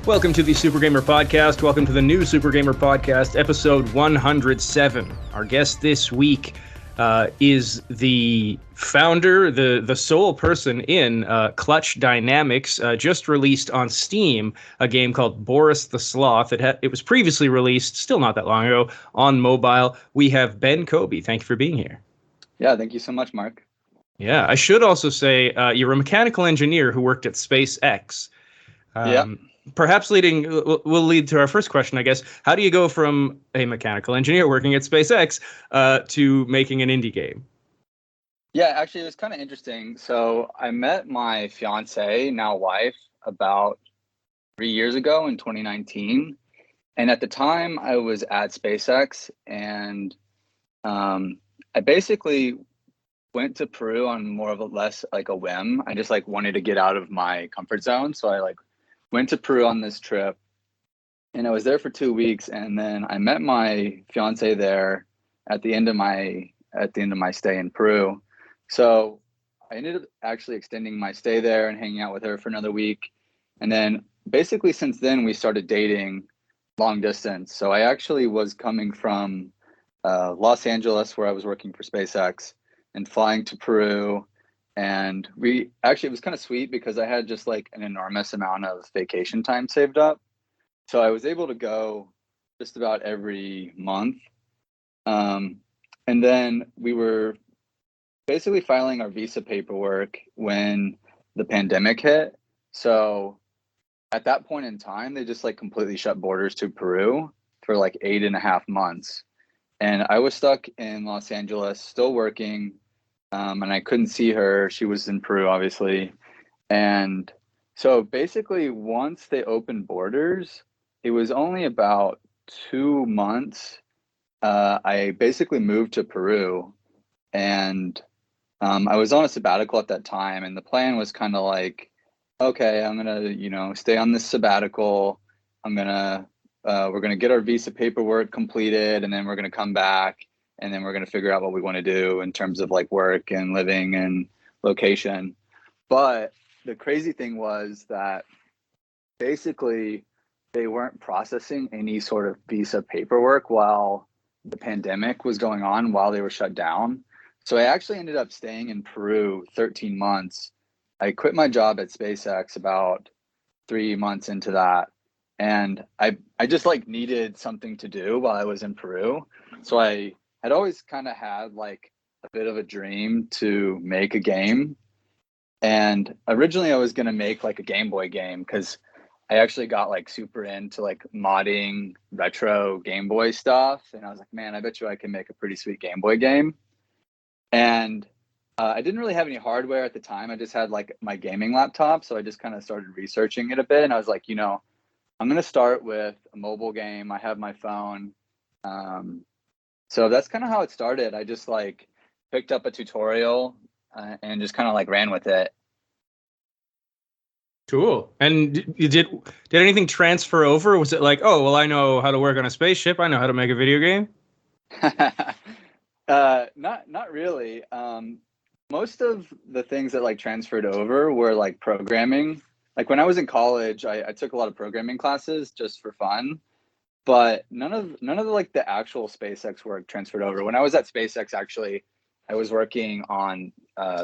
Welcome to the Super Gamer Podcast. Welcome to the new Super Gamer Podcast, episode 107. Our guest this week is the founder, the sole person in Clutch Dynamics, just released on Steam, a game called Boris the Sloth. It was previously released, still not that long ago, on mobile. We have Ben Kobe. Thank you for being here. Yeah, thank you so much, Mark. Yeah, I should also say you're a mechanical engineer who worked at SpaceX. Yeah. Perhaps will lead to our first question, I guess. How do you go from a mechanical engineer working at SpaceX to making an indie game? Yeah, actually, it was kind of interesting. So I met my fiance, now wife, about 3 years ago in 2019. And at the time, I was at SpaceX, and I basically went to Peru on more of a less like a whim. I just wanted to get out of my comfort zone. So I went to Peru on this trip, and I was there for 2 weeks, and then I met my fiance there at the end of my stay in Peru. So I ended up actually extending my stay there and hanging out with her for another week. And then basically since then we started dating long distance. So I actually was coming from Los Angeles, where I was working for SpaceX, and flying to Peru. And it was kind of sweet because I had just an enormous amount of vacation time saved up. So I was able to go just about every month. And then we were basically filing our visa paperwork when the pandemic hit. So at that point in time, they just completely shut borders to Peru for 8.5 months. And I was stuck in Los Angeles, still working. And I couldn't see her. She was in Peru, obviously. And so basically, once they opened borders, it was only about 2 months. I basically moved to Peru, and I was on a sabbatical at that time. And the plan was kind of okay, I'm gonna, stay on this sabbatical. We're gonna get our visa paperwork completed, and then we're gonna come back. And then we're going to figure out what we want to do in terms of work and living and location. But the crazy thing was that basically they weren't processing any sort of visa paperwork while the pandemic was going on, while they were shut down. So I actually ended up staying in Peru 13 months. I quit my job at SpaceX about 3 months into that. And I just needed something to do while I was in Peru. So I'd always kind of had a bit of a dream to make a game. And originally I was going to make a Game Boy game, because I actually got super into modding retro Game Boy stuff. And I was like, man, I bet you I can make a pretty sweet Game Boy game. And I didn't really have any hardware at the time. I just had my gaming laptop. So I just kind of started researching it a bit. And I was like, I'm going to start with a mobile game. I have my phone. So that's kind of how it started. I just picked up a tutorial and just kind of ran with it. Cool. And did anything transfer over? Was it oh, well, I know how to work on a spaceship. I know how to make a video game. Not really. Most of the things that transferred over were programming. When I was in college, I took a lot of programming classes just for fun. But none of the actual SpaceX work transferred over. When I was at SpaceX, actually, I was working on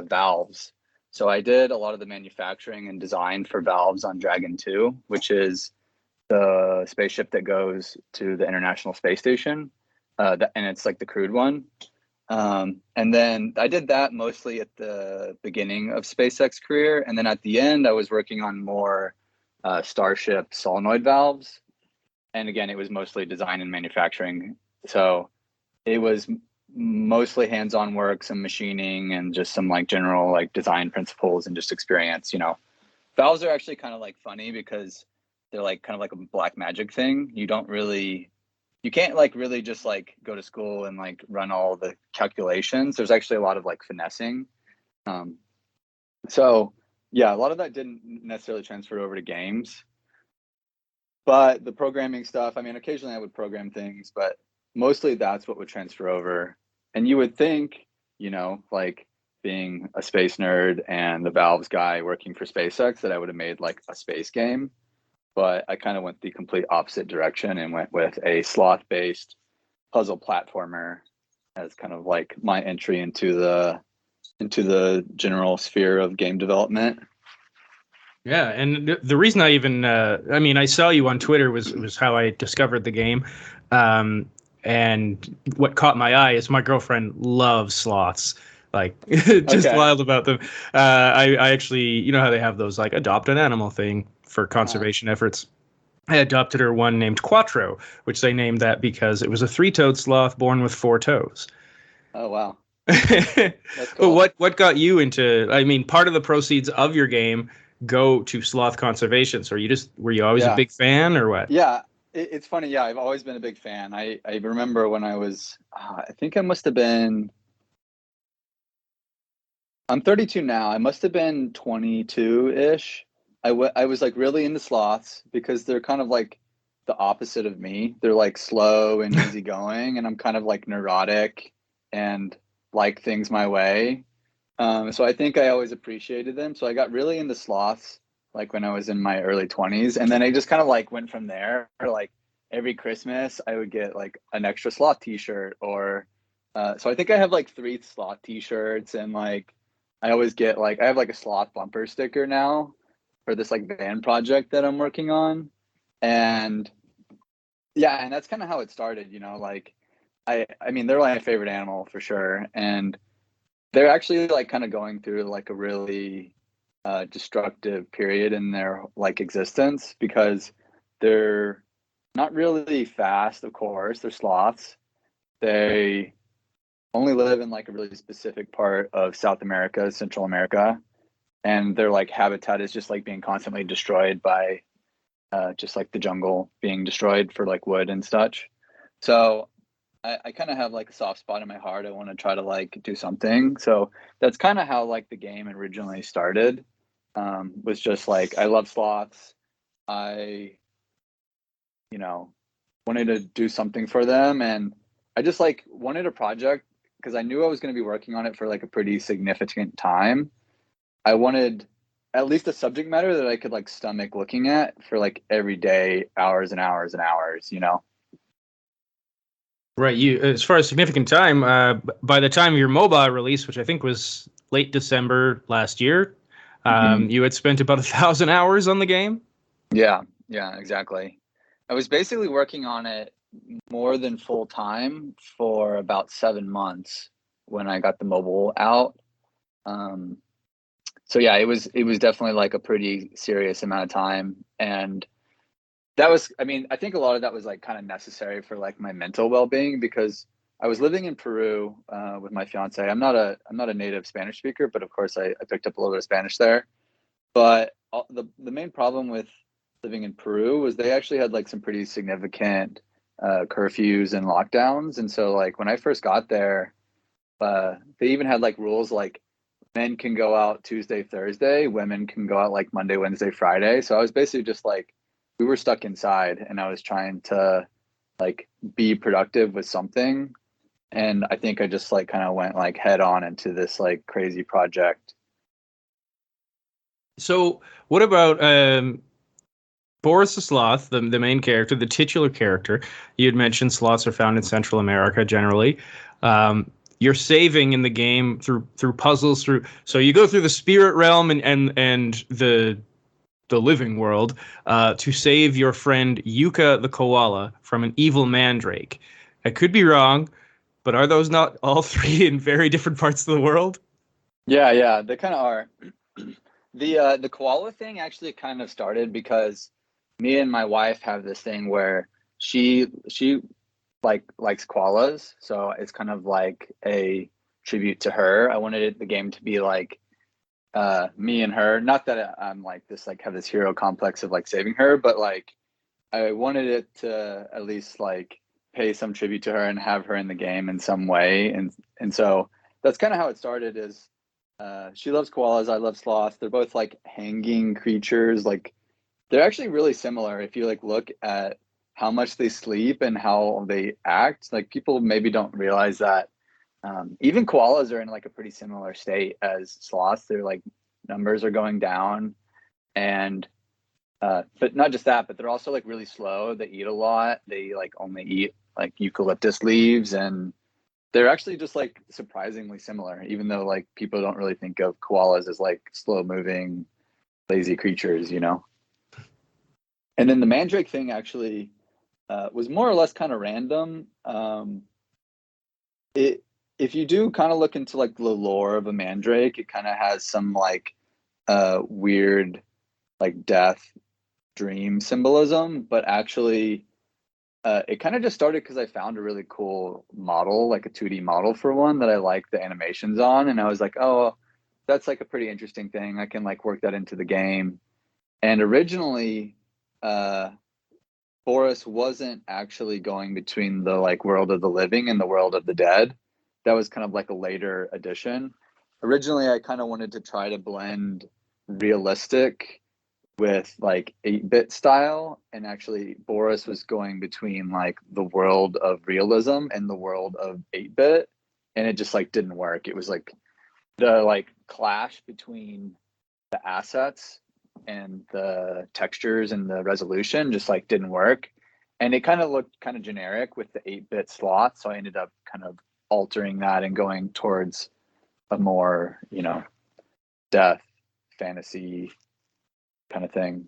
valves. So I did a lot of the manufacturing and design for valves on Dragon 2, which is the spaceship that goes to the International Space Station. And it's the crewed one. And then I did that mostly at the beginning of SpaceX career. And then at the end, I was working on more Starship solenoid valves. And again, it was mostly design and manufacturing. So it was mostly hands-on work, some machining, and just some general design principles and just experience. Valves are actually kind of funny because they're kind of a black magic thing. You can't really just go to school and run all the calculations. There's actually a lot of finessing. So yeah, a lot of that didn't necessarily transfer over to games. But the programming stuff, I mean, occasionally I would program things, but mostly that's what would transfer over. And you would think, being a space nerd and the valves guy working for SpaceX, that I would have made a space game. but I kind of went the complete opposite direction and went with a sloth-based puzzle platformer as kind of like my entry into the general sphere of game development. Yeah, and the reason I even, I mean, I saw you on Twitter was how I discovered the game. And what caught my eye is my girlfriend loves sloths, like just Okay. wild about them. I actually, you know how they have those like adopt an animal thing for conservation efforts. I adopted her one named Quattro, which they named that because it was a three-toed sloth born with four toes. Oh wow, that's But cool. what got you into? I mean, part of the proceeds of your game go to sloth conservation. So were you always a Yeah, big fan or what? yeah. It's funny. Yeah, I've always been a big fan. I remember when I was, I think I must have been. I'm 32 now. I must have been 22-ish. I was like really into sloths because they're kind of like the opposite of me. They're like slow and easygoing, and I'm kind of like neurotic and like things my way. So I think I always appreciated them. So I got really into sloths like when I was in my early 20s, and then I just kind of like went from there. Like every Christmas, I would get like an extra sloth T-shirt, or so I think I have like 3 sloth T-shirts, and like I always get like I have like a sloth bumper sticker now for this like van project that I'm working on, and yeah, and that's kind of how it started. Like I mean they're like my favorite animal for sure, and they're actually like kind of going through like a really destructive period in their like existence because they're not really fast, of course. They're sloths. They only live in like a really specific part of South America, Central America, and their like habitat is just like being constantly destroyed by just like the jungle being destroyed for like wood and such. So I kind of have like a soft spot in my heart. I want to try to like do something. So that's kind of how like the game originally started. Was just like I love sloths. I, you know, wanted to do something for them, and I just like wanted a project because I knew I was going to be working on it for like a pretty significant time. I wanted at least a subject matter that I could like stomach looking at for like every day, hours and hours and hours. Right. You, as far as significant time, by the time your mobile release, which I think was late December last year, Hmm. you had spent about 1,000 hours on the game. Yeah, yeah, exactly. I was basically working on it more than full time for about 7 months when I got the mobile out. Um, so yeah, it was definitely like a pretty serious amount of time, and that was, I mean, I think a lot of that was like kind of necessary for like my mental well-being because I was living in Peru with my fiance. I'm not a native Spanish speaker, but of course I picked up a little bit of Spanish there. But the main problem with living in Peru was they actually had like some pretty significant curfews and lockdowns, and so like when I first got there, they even had like rules like men can go out Tuesday, Thursday, women can go out like Monday, Wednesday, Friday. So I was basically just like we were stuck inside, and I was trying to like be productive with something, and I think I just like kind of went like head on into this like crazy project. So, what about Boris the Sloth, the main character, the titular character? You had mentioned sloths are found in Central America generally. You're saving in the game through puzzles through. So you go through the spirit realm and the living world to save your friend Yuka the koala from an evil mandrake. I could be wrong, but are those not all three in very different parts of the world? Yeah, yeah, they kind of are. The koala thing actually kind of started because me and my wife have this thing where she like likes koalas, so it's kind of like a tribute to her. I wanted the game to be like me and her. Not that I'm like this like have this hero complex of like saving her, but like I wanted it to at least like pay some tribute to her and have her in the game in some way. And so that's kind of how it started is she loves koalas, I love sloths. They're both like hanging creatures. Like they're actually really similar if you like look at how much they sleep and how they act. Like people maybe don't realize that even koalas are in like a pretty similar state as sloths. Their like numbers are going down, and But not just that, but they're also like really slow. They eat a lot. They like only eat like eucalyptus leaves, and they're actually just like surprisingly similar, even though like people don't really think of koalas as like slow moving, lazy creatures, you know? And then the mandrake thing actually was more or less kind of random. If you do kind of look into like the lore of a mandrake, it kind of has some like weird like death dream symbolism, but actually it kind of just started because I found a really cool model, like a 2D model for one that I liked the animations on, and I was like, oh, that's like a pretty interesting thing. I can like work that into the game. And originally, Boris wasn't actually going between the like world of the living and the world of the dead. That was kind of like a later addition. Originally, I kind of wanted to try to blend realistic with like 8-bit style, and actually Boris was going between like the world of realism and the world of 8-bit, and it just like didn't work. It was like the like clash between the assets and the textures and the resolution just like didn't work, and it kind of looked kind of generic with the 8-bit sloth, so I ended up kind of altering that and going towards a more, you know, death fantasy kind of thing.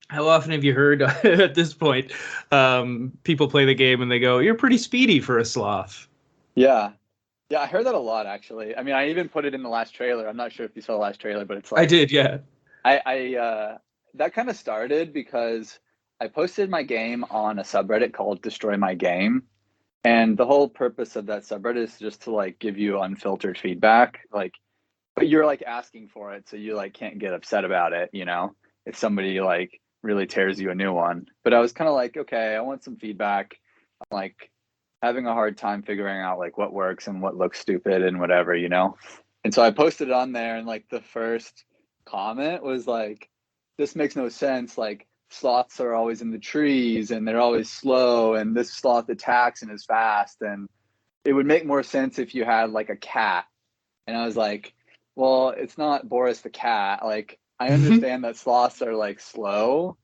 How often have you heard at this point people play the game and they go, "You're pretty speedy for a sloth"? Yeah. Yeah, I heard that a lot actually. I mean, I even put it in the last trailer. I'm not sure if you saw the last trailer, but it's I like did, yeah. I that kind of started because I posted my game on a subreddit called Destroy My Game. And the whole purpose of that subreddit is just to like give you unfiltered feedback. Like, but you're like asking for it, so you like can't get upset about it, you know, if somebody like really tears you a new one. But I was kind of like, okay, I want some feedback. I'm like having a hard time figuring out like what works and what looks stupid and whatever, you know. And so I posted it on there, and like the first comment was like, this makes no sense. Like sloths are always in the trees and they're always slow, and this sloth attacks and is fast, and it would make more sense if you had like a cat. And I was like, well, it's not Boris the cat. Like, I understand that sloths are like slow,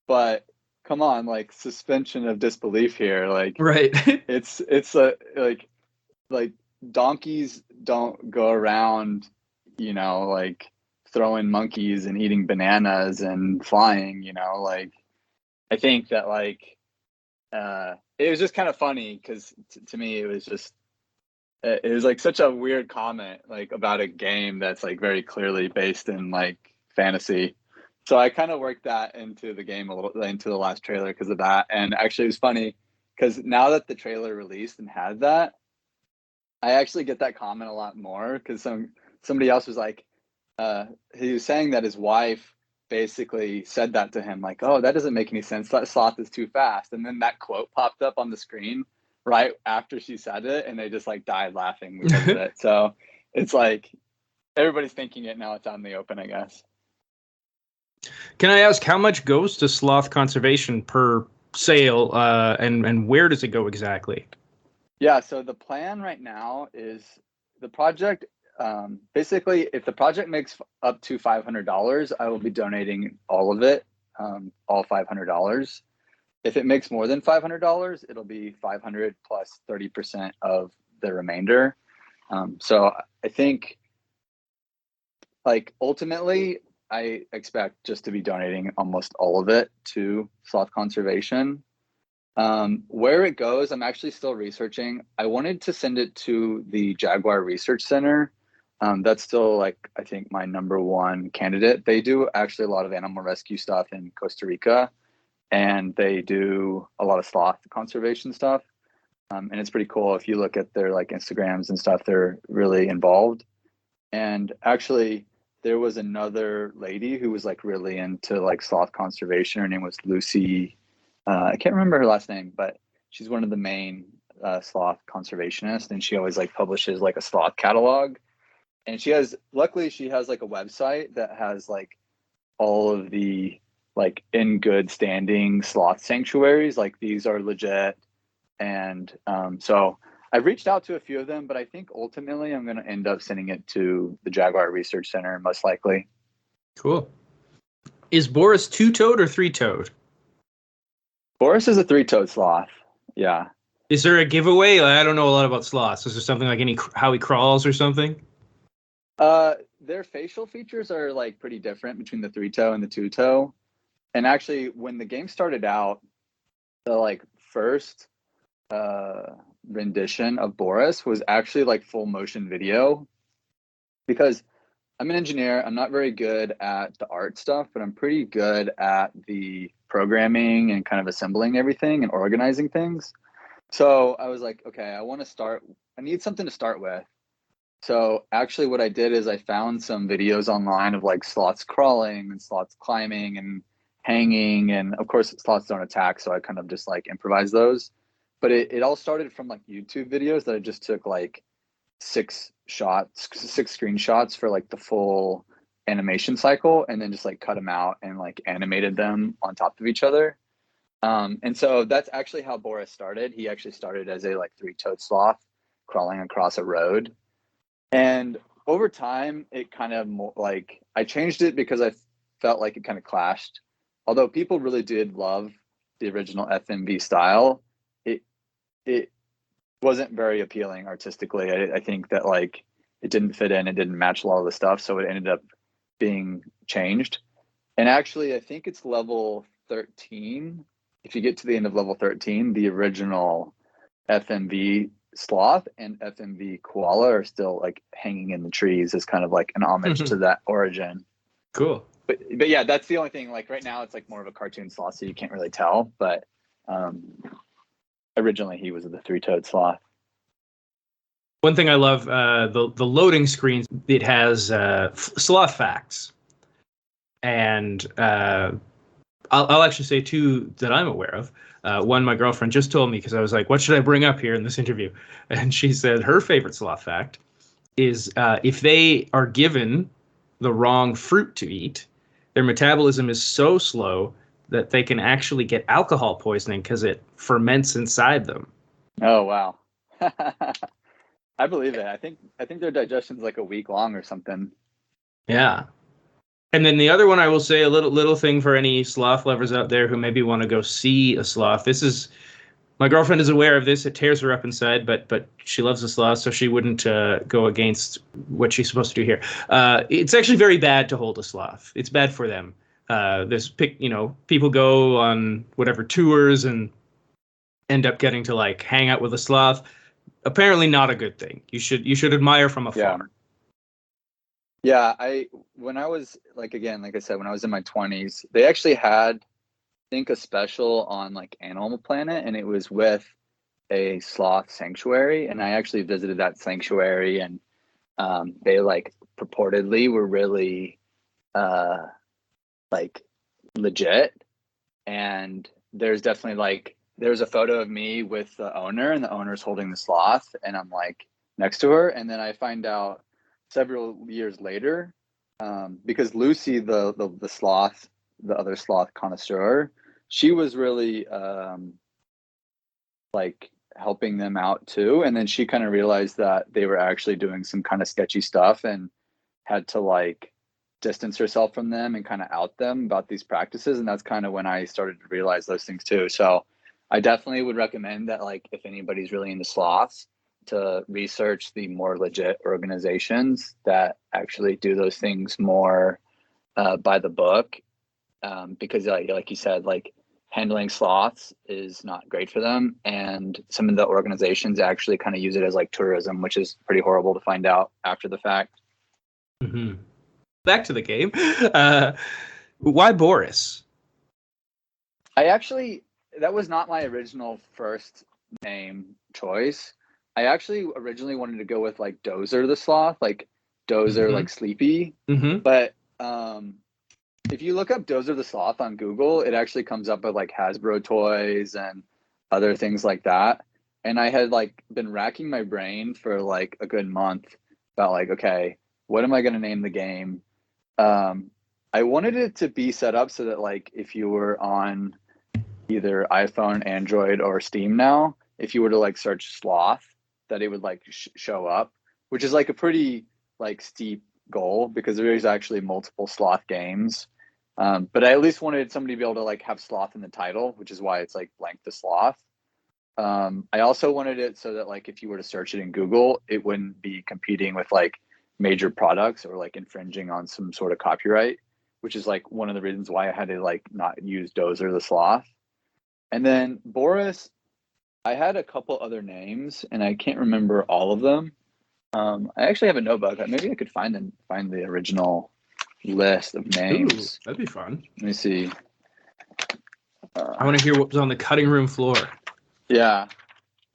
but come on, like suspension of disbelief here. Like, Right. it's a like donkeys don't go around, you know, like throwing monkeys and eating bananas and flying. You know, like I think that like it was just kind of funny because to me it was just it was like such a weird comment like about a game that's like very clearly based in like fantasy. So I kind of worked that into the game a little, into the last trailer because of that. And actually it was funny because now that the trailer released and had that, I actually get that comment a lot more because somebody else was like, he was saying that his wife basically said that to him, like, "Oh, that doesn't make any sense. That sloth is too fast." And then that quote popped up on the screen right after she said it, and they just like died laughing because of it. So it's like everybody's thinking it now. It's out in the open, I guess. Can I ask how much goes to sloth conservation per sale, and where does it go exactly? Yeah, so the plan right now is the project. Basically, if the project makes up to $500, I will be donating all of it, all $500. If it makes more than $500, it'll be 500 plus 30% of the remainder. So I think, like, ultimately, I expect just to be donating almost all of it to sloth conservation. Where it goes, I'm actually still researching. I wanted to send it to the Jaguar Research Center. That's still like I think my number one candidate. They do actually a lot of animal rescue stuff in Costa Rica, and they do a lot of sloth conservation stuff. And it's pretty cool. If you look at their like Instagrams and stuff, they're really involved. And actually, there was another lady who was like really into like sloth conservation. Her name was Lucy. I can't remember her last name, but she's one of the main sloth conservationists, and she always like publishes like a sloth catalog. And luckily, she has like a website that has like all of the like in good standing sloth sanctuaries. Like these are legit, and so I've reached out to a few of them, but I think ultimately I'm going to end up sending it to the Jaguar Research Center, most likely. Cool. Is Boris two-toed or three-toed? Boris is a three-toed sloth. Yeah. Is there a giveaway? I don't know a lot about sloths. Is there something like how he crawls or something? Their facial features are like pretty different between the three-toe and the two-toe. And actually, when the game started out, the like first rendition of Boris was actually like full motion video, because I'm an engineer. I'm not very good at the art stuff, but I'm pretty good at the programming and kind of assembling everything and organizing things. So I was like, okay, I need something to start with. So actually what I did is I found some videos online of like sloths crawling and sloths climbing and hanging. And of course sloths don't attack. So I kind of just like improvised those. But it all started from like YouTube videos that I just took like six screenshots for like the full animation cycle, and then just like cut them out and like animated them on top of each other. And so that's actually how Boris started. He actually started as a like three-toed sloth crawling across a road. And over time, it kind of like I changed it because I felt like it kind of clashed. Although people really did love the original FMV style, it wasn't very appealing artistically. I think that like it didn't fit in, it didn't match a lot of the stuff, so it ended up being changed. And actually, I think it's level 13. If you get to the end of level 13, the original FMV sloth and FMV koala are still like hanging in the trees as kind of like an homage to that origin. Cool. But yeah, that's the only thing. Like right now, it's like more of a cartoon sloth, so you can't really tell. But originally, he was the three-toed sloth. One thing I love, the loading screens, it has sloth facts. And I'll actually say two that I'm aware of. One, my girlfriend just told me because I was like, what should I bring up here in this interview? And she said her favorite sloth fact is if they are given the wrong fruit to eat, their metabolism is so slow that they can actually get alcohol poisoning because it ferments inside them. Oh, wow. I believe it. I think their digestion's like a week long or something. Yeah. And then the other one I will say, a little thing for any sloth lovers out there who maybe want to go see a sloth. This is, my girlfriend is aware of this. It tears her up inside, but she loves the sloth, so she wouldn't go against what she's supposed to do here. It's actually very bad to hold a sloth. It's bad for them. People go on whatever tours and end up getting to like hang out with a sloth. Apparently not a good thing. You should admire from afar. Yeah, when I was like, again, like I said, when I was in my 20s, they actually had, I think, a special on like Animal Planet, and it was with a sloth sanctuary. And I actually visited that sanctuary, and they like purportedly were really like legit. And there's definitely like there's a photo of me with the owner, and the owner's holding the sloth, and I'm like next to her. And then I find out several years later, because Lucy, the sloth, the other sloth connoisseur, she was really like helping them out too. And then she kind of realized that they were actually doing some kind of sketchy stuff and had to like distance herself from them and kind of out them about these practices. And that's kind of when I started to realize those things too. So I definitely would recommend that, like, if anybody's really into sloths, to research the more legit organizations that actually do those things more by the book, because like you said, like handling sloths is not great for them, and some of the organizations actually kind of use it as like tourism, which is pretty horrible to find out after the fact. Mm-hmm. Back to the game. Why Boris? That was not my original first name choice. I actually originally wanted to go with like Dozer the Sloth, like Dozer, like sleepy. But if you look up Dozer the Sloth on Google, it actually comes up with like Hasbro toys and other things like that. And I had like been racking my brain for like a good month about like, okay, what am I going to name the game? I wanted it to be set up so that like if you were on either iPhone, Android, or Steam now, if you were to like search sloth, that it would like show up, which is like a pretty like steep goal, because there is actually multiple sloth games. But I at least wanted somebody to be able to like have sloth in the title, which is why it's like blank the sloth. I also wanted it so that like if you were to search it in Google, it wouldn't be competing with like major products or like infringing on some sort of copyright, which is like one of the reasons why I had to like not use Dozer the Sloth. And then Boris, I had a couple other names and I can't remember all of them. I actually have a notebook. Maybe I could find the original list of names. Ooh, that'd be fun. Let me see. I want to hear what was on the cutting room floor. Yeah.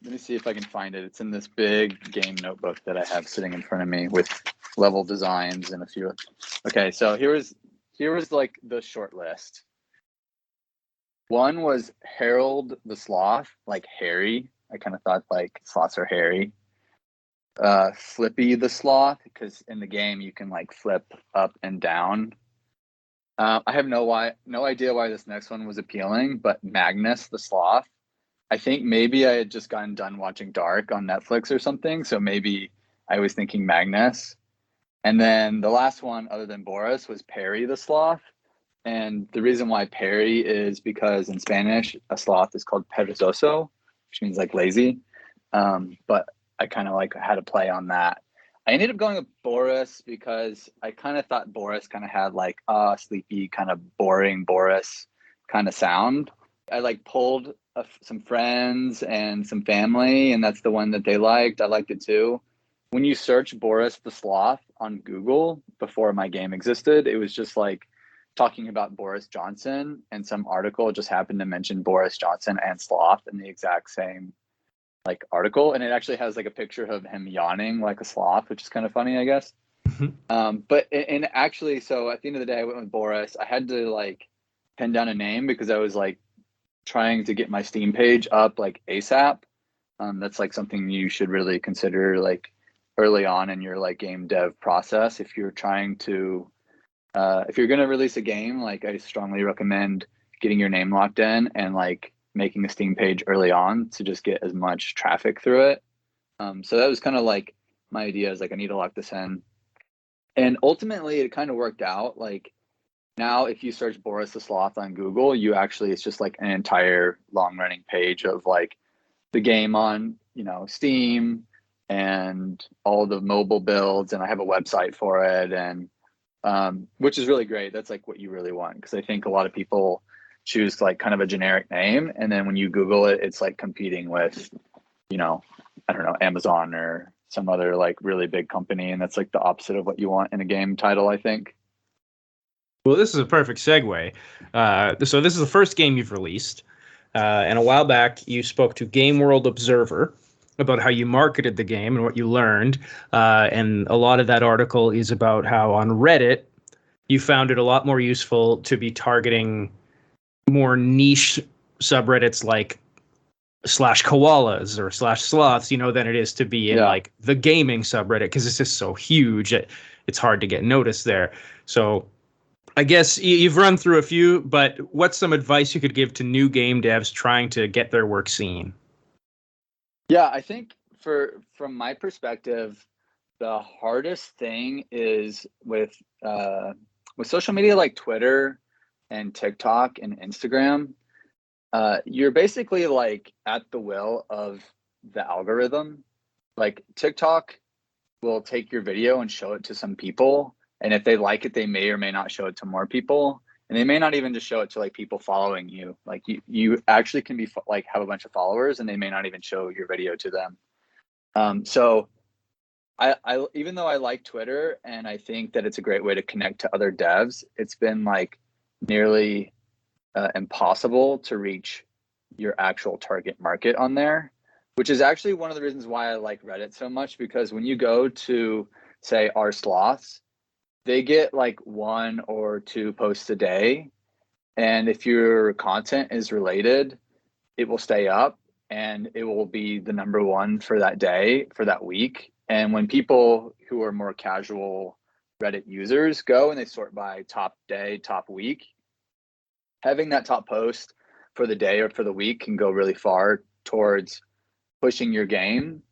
Let me see if I can find it. It's in this big game notebook that I have sitting in front of me with level designs and a few. Okay, so here was like the short list. One was Harold the Sloth, like Harry. I kind of thought like sloths are hairy. Flippy the Sloth, because in the game you can like flip up and down. I have no idea why this next one was appealing, but Magnus the Sloth. I think maybe I had just gotten done watching Dark on Netflix or something, so maybe I was thinking Magnus. And then the last one, other than Boris, was Perry the Sloth. And the reason why Perry is because in Spanish, a sloth is called perezoso, which means like lazy. But I kind of like had a play on that. I ended up going with Boris because I kind of thought Boris kind of had like sleepy, kind of boring Boris kind of sound. I like pulled some friends and some family, and that's the one that they liked. I liked it too. When you search Boris the Sloth on Google before my game existed, it was just like talking about Boris Johnson, and some article just happened to mention Boris Johnson and sloth in the exact same like article, and it actually has like a picture of him yawning like a sloth, which is kind of funny, I guess. But actually, so at the end of the day, I went with Boris. I had to like pin down a name because I was like trying to get my Steam page up like ASAP. That's like something you should really consider like early on in your like game dev process. If you're trying to, if you're going to release a game, like I strongly recommend getting your name locked in and like making a Steam page early on to just get as much traffic through it. So that was kind of like my idea is like, I need to lock this in. And ultimately it kind of worked out. Like now, if you search Boris the Sloth on Google, it's just like an entire long running page of like the game on, Steam and all the mobile builds. And I have a website for it. And which is really great. That's like what you really want. Because I think a lot of people choose like kind of a generic name. And then when you Google it, it's like competing with, I don't know, Amazon or some other like really big company. And that's like the opposite of what you want in a game title, I think. Well, this is a perfect segue. So this is the first game you've released. And a while back, you spoke to Game World Observer about how you marketed the game and what you learned. And a lot of that article is about how on Reddit, you found it a lot more useful to be targeting more niche subreddits like /koalas or /sloths, than it is to be in like the gaming subreddit, because it's just so huge. It's hard to get noticed there. So I guess you've run through a few, but what's some advice you could give to new game devs trying to get their work seen? Yeah, I think from my perspective, the hardest thing is with social media like Twitter and TikTok and Instagram. You're basically like at the will of the algorithm. Like TikTok will take your video and show it to some people, and if they like it, they may or may not show it to more people, and they may not even just show it to like people following you. Like you actually can be like have a bunch of followers, and they may not even show your video to them. So I even though I like Twitter and I think that it's a great way to connect to other devs, it's been like nearly impossible to reach your actual target market on there, which is actually one of the reasons why I like Reddit so much, because when you go to say r sloths, they get like 1 or 2 posts a day, and if your content is related, it will stay up and it will be the number 1 for that day, for that week. And when people who are more casual Reddit users go and they sort by top day, top week, having that top post for the day or for the week can go really far towards pushing your game.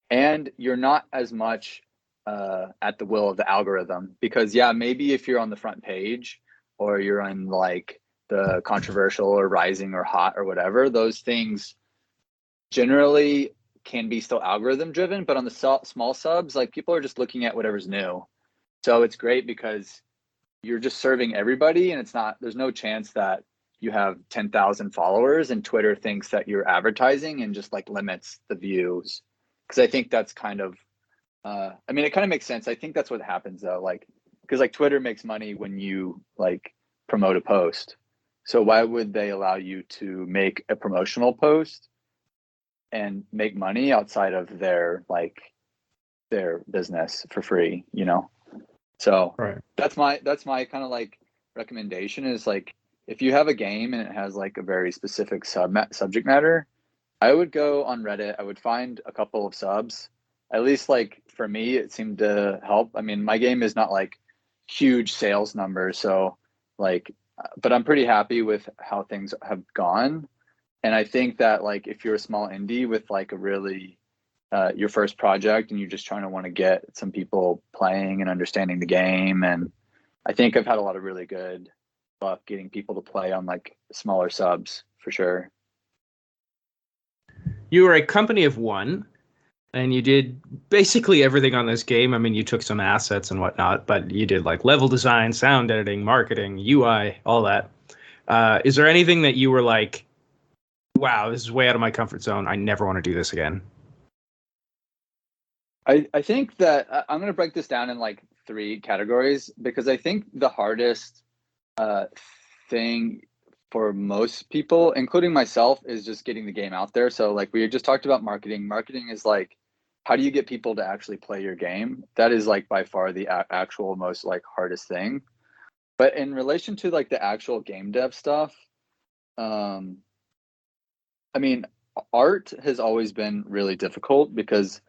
And you're not as much at the will of the algorithm, because maybe if you're on the front page or you're on like the controversial or rising or hot or whatever, those things generally can be still algorithm driven, but on the small subs, like people are just looking at whatever's new. So it's great because you're just serving everybody, and there's no chance that you have 10,000 followers and Twitter thinks that you're advertising and just like limits the views. Because I think that's kind of, I mean, it kind of makes sense. I think that's what happens though. Like, because like Twitter makes money when you like promote a post. So why would they allow you to make a promotional post and make money outside of their business for free, you know? So Right. that's my kind of like recommendation is like, if you have a game and it has like a very specific subject matter, I would go on Reddit. I would find a couple of subs. At least like for me, it seemed to help. I mean, my game is not like huge sales numbers, so like, but I'm pretty happy with how things have gone. And I think that like if you're a small indie with like a really your first project and you're just trying to want to get some people playing and understanding the game, and I think I've had a lot of really good luck getting people to play on like smaller subs for sure. You were a company of one, and you did basically everything on this game. I mean, you took some assets and whatnot, but you did like level design, sound editing, marketing, UI, all that. Is there anything that you were like, wow, this is way out of my comfort zone. I never want to do this again? I think that I'm going to break this down in like 3 categories, because I think the hardest thing for most people, including myself, is just getting the game out there. So like we just talked about marketing. Marketing is like, how do you get people to actually play your game? That is like by far the actual most like hardest thing. But in relation to like the actual game dev stuff, I mean, art has always been really difficult because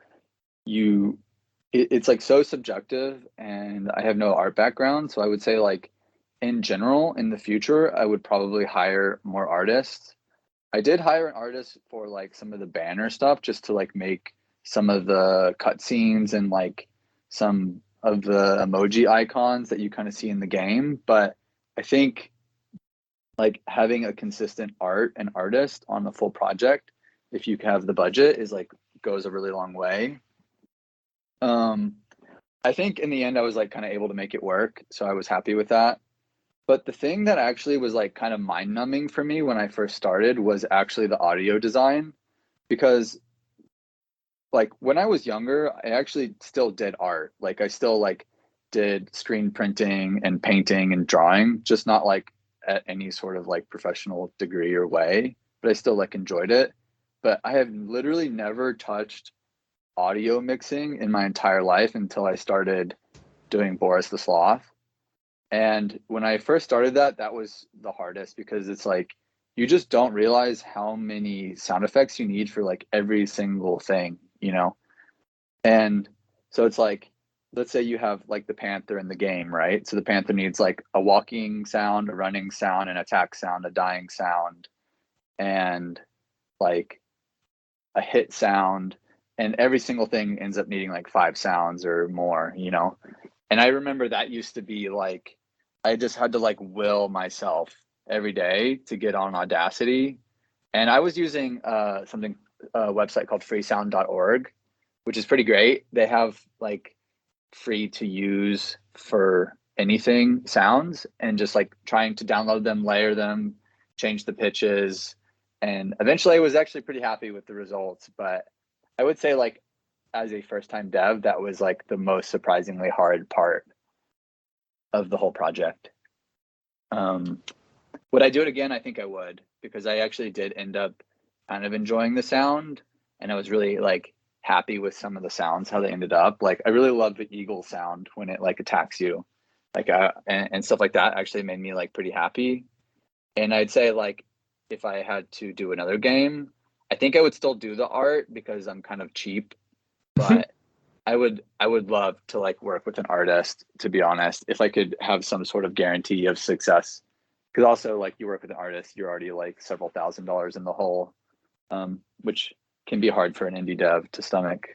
it's like so subjective, and I have no art background. So I would say like in general, in the future, I would probably hire more artists. I did hire an artist for like some of the banner stuff just to like make some of the cutscenes and like some of the emoji icons that you kind of see in the game. But I think like having a consistent art and artist on the full project, if you have the budget, is like goes a really long way. Um, I think in the end, I was like kind of able to make it work. So I was happy with that. But the thing that actually was like kind of mind numbing for me when I first started was actually the audio design. Because like when I was younger, I actually still did art. Like I still like did screen printing and painting and drawing, just not like at any sort of like professional degree or way, but I still like enjoyed it. But I have literally never touched audio mixing in my entire life until I started doing Boris the Sloth. And when I first started that, that was the hardest, because it's like you just don't realize how many sound effects you need for like every single thing, you know? And so it's like, let's say you have like the panther in the game, right? So the panther needs like a walking sound, a running sound, an attack sound, a dying sound, and like a hit sound. And every single thing ends up needing like 5 sounds or more, you know? And I remember that used to be like, I just had to like will myself every day to get on Audacity. And I was using a website called freesound.org, which is pretty great. They have like free to use for anything sounds, and just like trying to download them, layer them, change the pitches. And eventually I was actually pretty happy with the results. But I would say like as a first time dev, that was like the most surprisingly hard part of the whole project. Would I do it again? I think I would, because I actually did end up kind of enjoying the sound, and I was really like happy with some of the sounds, how they ended up. Like I really love the eagle sound when it like attacks you, like and stuff like that actually made me like pretty happy. And I'd say like if I had to do another game, I think I would still do the art because I'm kind of cheap, but I would love to like work with an artist, to be honest, if I could have some sort of guarantee of success. Because also like you work with an artist, you're already like several $1,000s in the hole, which can be hard for an indie dev to stomach.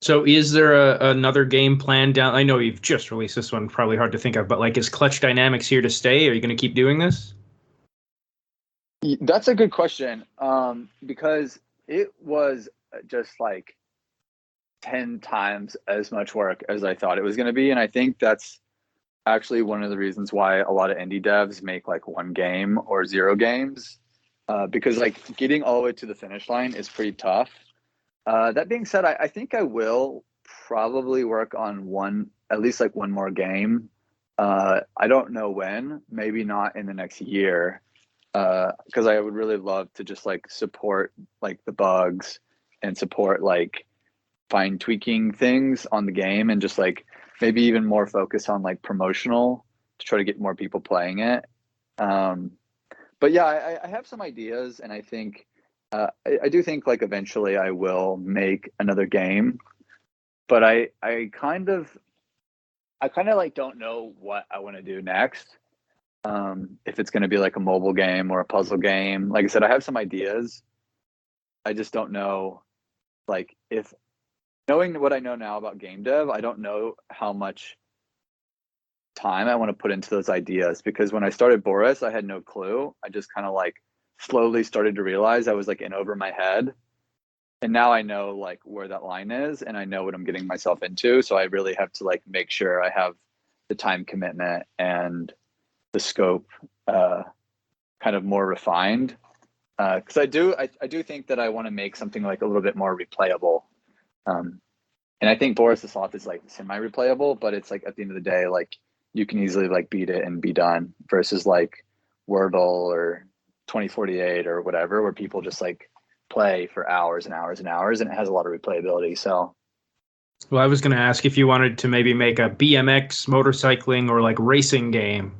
So is there another game planned down? I know you've just released this one, probably hard to think of, but like, is Clutch Dynamics here to stay? Are you going to keep doing this? That's a good question. Because it was just like 10 times as much work as I thought it was going to be. And I think that's actually one of the reasons why a lot of indie devs make like one game or zero games, because like getting all the way to the finish line is pretty tough. That being said, I think I will probably work on at least like one more game. I don't know when, maybe not in the next year, because I would really love to just like support like the bugs and support like fine tweaking things on the game and just like maybe even more focus on like promotional to try to get more people playing it. Um, but yeah, I have some ideas, and I think I do think like eventually I will make another game, but I kind of like don't know what I want to do next. If it's going to be like a mobile game or a puzzle game. Like I said, I have some ideas. I just don't know, like, if knowing what I know now about game dev, I don't know how much time I want to put into those ideas, because when I started Boris, I had no clue. I just kind of like slowly started to realize I was like in over my head. And now I know like where that line is, and I know what I'm getting myself into. So I really have to like make sure I have the time commitment and the scope kind of more refined. Because I do think that I want to make something like a little bit more replayable. Um, and I think Boris the Sloth is like semi-replayable, but it's like at the end of the day, like you can easily like beat it and be done, versus like Wordle or 2048 or whatever, where people just like play for hours and hours and hours, and it has a lot of replayability. So Well, I was going to ask if you wanted to maybe make a BMX, motorcycling, or like racing game,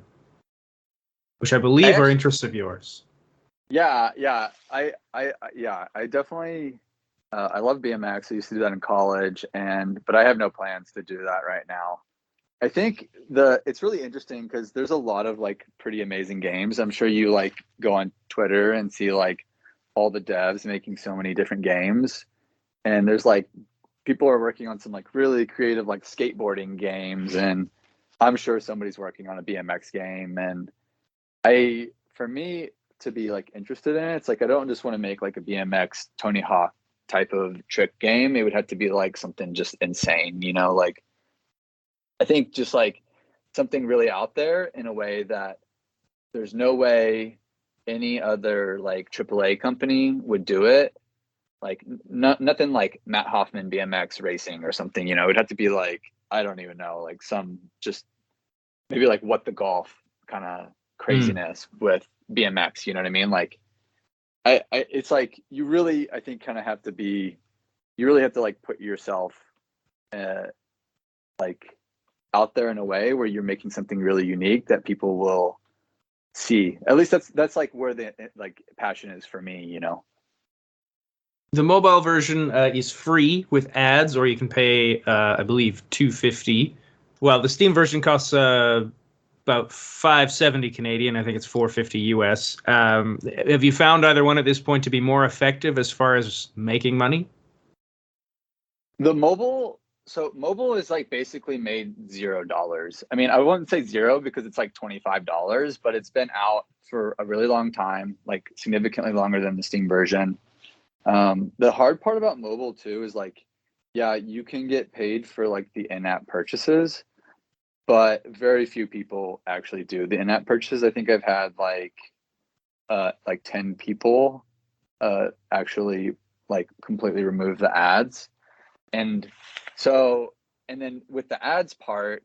which I I believe are actually, interests of yours. yeah, yeah, I definitely, I love BMX. I used to do that in college, but I have no plans to do that right now. I think it's really interesting because there's a lot of like pretty amazing games. I'm sure you like go on Twitter and see like all the devs making so many different games, and there's like people are working on some like really creative like skateboarding games, and I'm sure somebody's working on a BMX game. And for me to be like interested in it, it's like I don't just want to make like a BMX Tony Hawk type of trick game. It would have to be like something just insane, like I think just like something really out there in a way that there's no way any other like AAA company would do it. Like nothing like Matt Hoffman BMX racing or something, it'd have to be like, I don't even know, like some just maybe like what the golf kind of Hmm. craziness with BMX, you know what I mean? Like it's like you really, I think, kind of have to be, you really have to like put yourself uh, like out there in a way where you're making something really unique that people will see. At least that's like where the like passion is for me. The mobile version is free with ads, or you can pay, I believe, 250. Well, the Steam version costs about 570 Canadian. I think it's 450 US. Have you found either one at this point to be more effective as far as making money? The mobile is like basically made $0. I mean, I wouldn't say zero because it's like $25, but it's been out for a really long time, like significantly longer than the Steam version. The hard part about mobile too is like, yeah, you can get paid for like the in-app purchases, but very few people actually do the in-app purchases. I think I've had like 10 people actually like completely remove the ads. And so, and then with the ads part,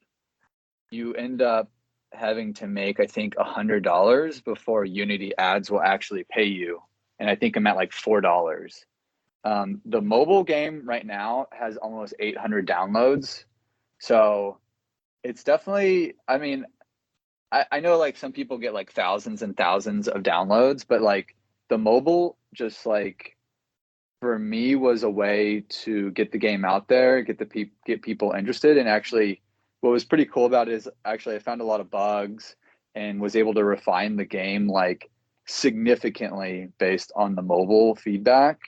you end up having to make, I think, $100 before Unity ads will actually pay you. And I think I'm at like $4. The mobile game right now has almost 800 downloads. So it's definitely, I mean, I know like some people get like thousands and thousands of downloads, but like the mobile just like for me was a way to get the game out there, get people interested. And actually what was pretty cool about it is actually I found a lot of bugs and was able to refine the game like significantly based on the mobile feedback.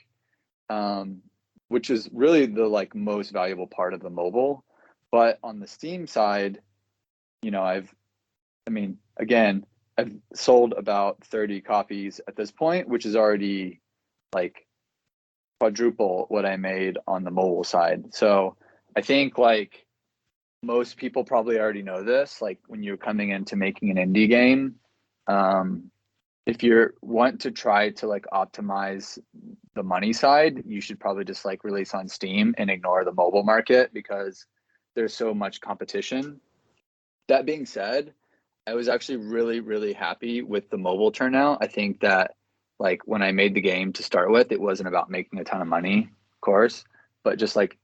Um, which is really the like most valuable part of the mobile. But on the Steam side, you know, again, I've sold about 30 copies at this point, which is already like quadruple what I made on the mobile side. So I think like most people probably already know this. Like when you're coming into making an indie game, if you want to try to like optimize the money side, you should probably just like release on Steam and ignore the mobile market because there's so much competition. That being said, I was actually really, really happy with the mobile turnout. I think that like when I made the game to start with, it wasn't about making a ton of money, of course, but just like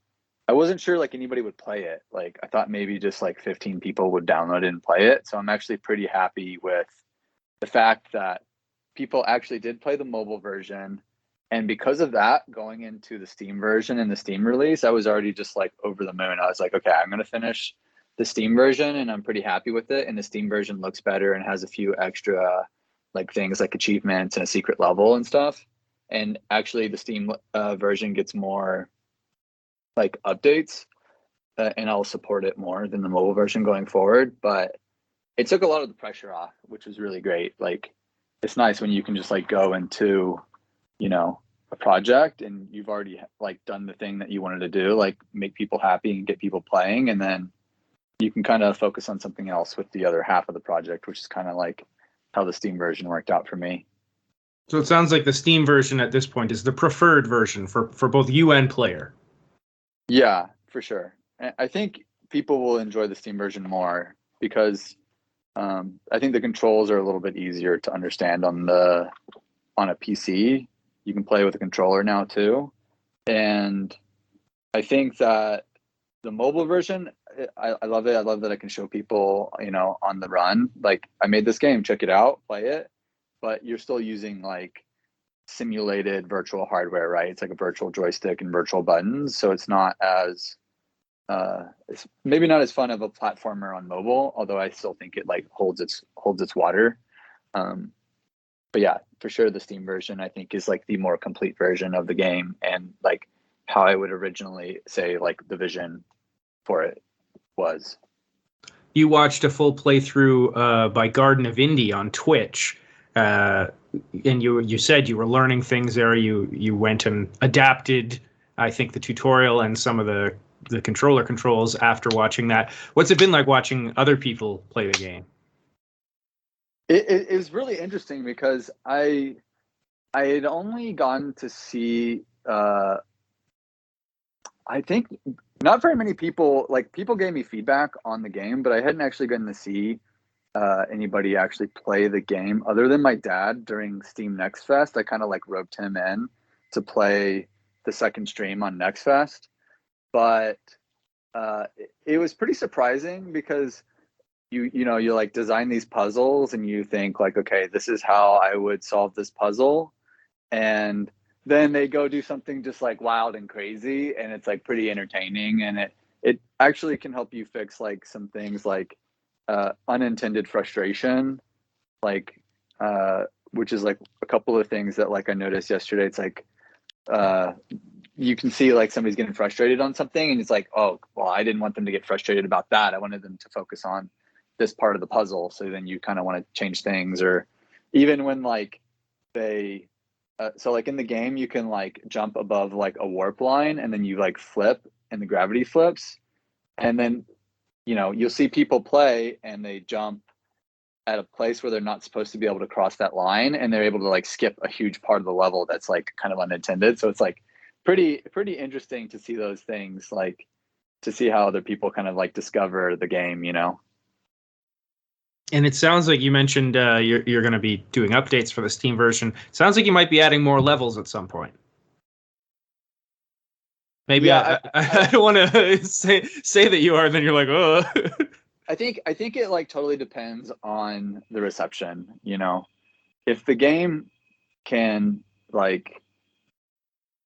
I wasn't sure like anybody would play it. Like I thought maybe just like 15 people would download it and play it. So I'm actually pretty happy with the fact that people actually did play the mobile version. And because of that, going into the Steam version and the Steam release, I was already just like over the moon. I was like, okay, I'm going to finish the Steam version and I'm pretty happy with it. And the Steam version looks better and has a few extra like things like achievements and a secret level and stuff. And actually the Steam version gets more like updates and I'll support it more than the mobile version going forward. But it took a lot of the pressure off, which was really great. Like it's nice when you can just like go into, you know, a project and you've already like done the thing that you wanted to do, like make people happy and get people playing, and then you can kind of focus on something else with the other half of the project, which is kind of like how the Steam version worked out for me. So it sounds like the Steam version at this point is the preferred version for both you and player. Yeah, for sure. I think people will enjoy the Steam version more because I think the controls are a little bit easier to understand on a PC. You can play with a controller now too, and I think that the mobile version, I love it. I love that I can show people, you know, on the run. Like I made this game, check it out, play it, but you're still using like simulated virtual hardware, right? It's like a virtual joystick and virtual buttons, so it's not as it's maybe not as fun of a platformer on mobile, although I still think it like holds its water. But yeah, for sure the Steam version I think is like the more complete version of the game and like how I would originally say like the vision for it was. You watched a full playthrough by Garden of Indie on Twitch, and you said you were learning things there. You went and adapted, I think, the tutorial and some of the controller controls after watching that. What's it been like watching other people play the game? It was really interesting because I had only gotten to see I think not very many people, like people gave me feedback on the game, but I hadn't actually gotten to see anybody actually play the game other than my dad during Steam Next Fest. I kind of like roped him in to play the second stream on Next Fest, but it was pretty surprising because you know, you like design these puzzles and you think like, okay, this is how I would solve this puzzle, and then they go do something just like wild and crazy, and it's like pretty entertaining, and it actually can help you fix like some things like unintended frustration, like which is like a couple of things that like I noticed yesterday. It's like you can see like somebody's getting frustrated on something and it's like, oh well, I didn't want them to get frustrated about that, I wanted them to focus on this part of the puzzle. So then you kind of want to change things. Or even when like they so like in the game you can like jump above like a warp line and then you like flip and the gravity flips, and then you know you'll see people play and they jump at a place where they're not supposed to be able to cross that line, and they're able to like skip a huge part of the level that's like kind of unintended. So it's like pretty interesting to see those things, like to see how other people kind of like discover the game, you know. And it sounds like you mentioned you're going to be doing updates for the Steam version. Sounds like you might be adding more levels at some point. Maybe Yeah, I don't want to say that you are, and then you're like, oh. I think it like totally depends on the reception, you know. If the game can like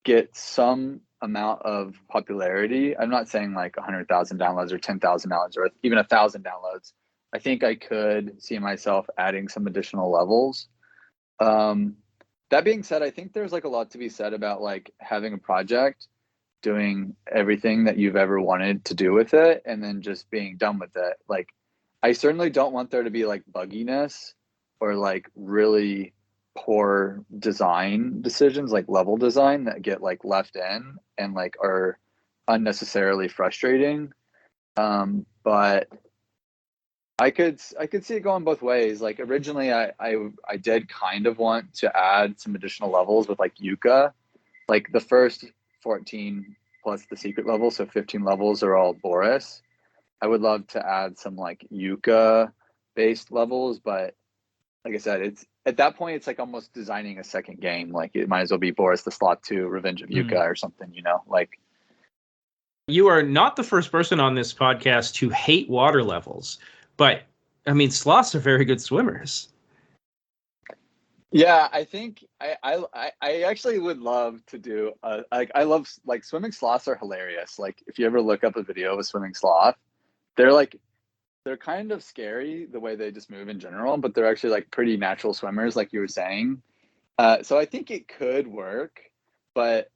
get some amount of popularity, I'm not saying like 100,000 downloads or 10,000 downloads or even 1,000 downloads, I think I could see myself adding some additional levels. That being said, I think there's like a lot to be said about like having a project doing everything that you've ever wanted to do with it and then just being done with it. Like, I certainly don't want there to be like bugginess or like really poor design decisions, like level design that get like left in and like are unnecessarily frustrating. But I could see it going both ways. Like originally I did kind of want to add some additional levels with like Yuka. Like the first 14 plus the secret level, so 15 levels are all Boris. I would love to add some like Yuka based levels, but like I said, it's at that point it's like almost designing a second game. Like it might as well be Boris the Sloth 2, Revenge of Yuka or something, you know? Like You are not the first person on this podcast to hate water levels, but I mean, sloths are very good swimmers. yeah, I think I actually would love to do like I love like swimming sloths are hilarious. Like if you ever look up a video of a swimming sloth, they're like they're kind of scary the way they just move in general, but they're actually like pretty natural swimmers, like you were saying. So I think it could work, but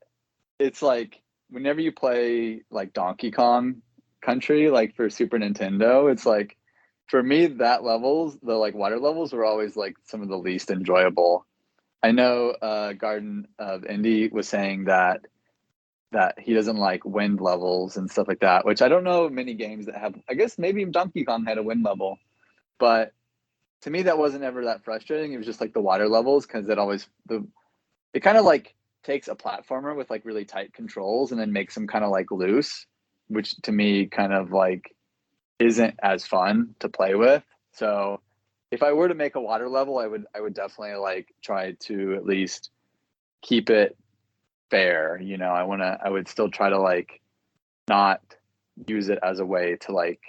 it's like whenever you play like Donkey Kong Country, like for Super Nintendo, it's like for me that levels, the like water levels were always like some of the least enjoyable. I know Garden of Indy was saying that he doesn't like wind levels and stuff like that, which I don't know many games that have. I guess maybe Donkey Kong had a wind level, but to me that wasn't ever that frustrating. It was just like the water levels because it kind of like takes a platformer with like really tight controls and then makes them kind of like loose, which to me kind of like isn't as fun to play with. So if I were to make a water level, I would definitely like try to at least keep it fair. You know, I would still try to like not use it as a way to like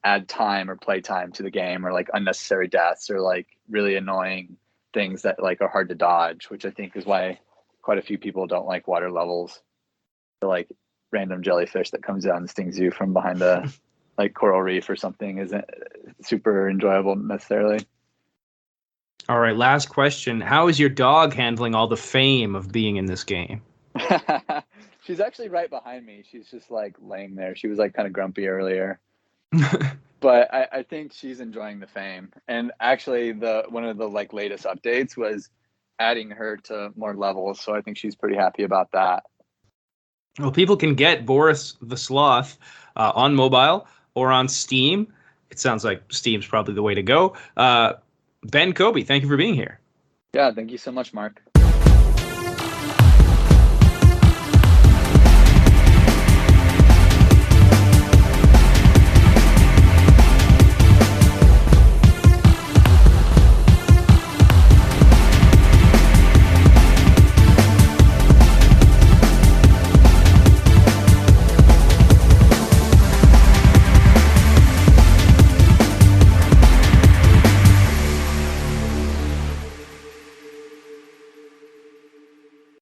add time or play time to the game or like unnecessary deaths or like really annoying things that like are hard to dodge, which I think is why quite a few people don't like water levels. The like random jellyfish that comes down and stings you from behind the like coral reef or something isn't super enjoyable necessarily. All right, last question. How is your dog handling all the fame of being in this game? She's actually right behind me. She's just like laying there. She was like kind of grumpy earlier, but I think she's enjoying the fame. And actually, the one of the like latest updates was adding her to more levels, so I think she's pretty happy about that. Well, people can get Boris the Sloth on mobile or on Steam. It sounds like Steam's probably the way to go. Ben Kobe, thank you for being here. Yeah, thank you so much, Mark.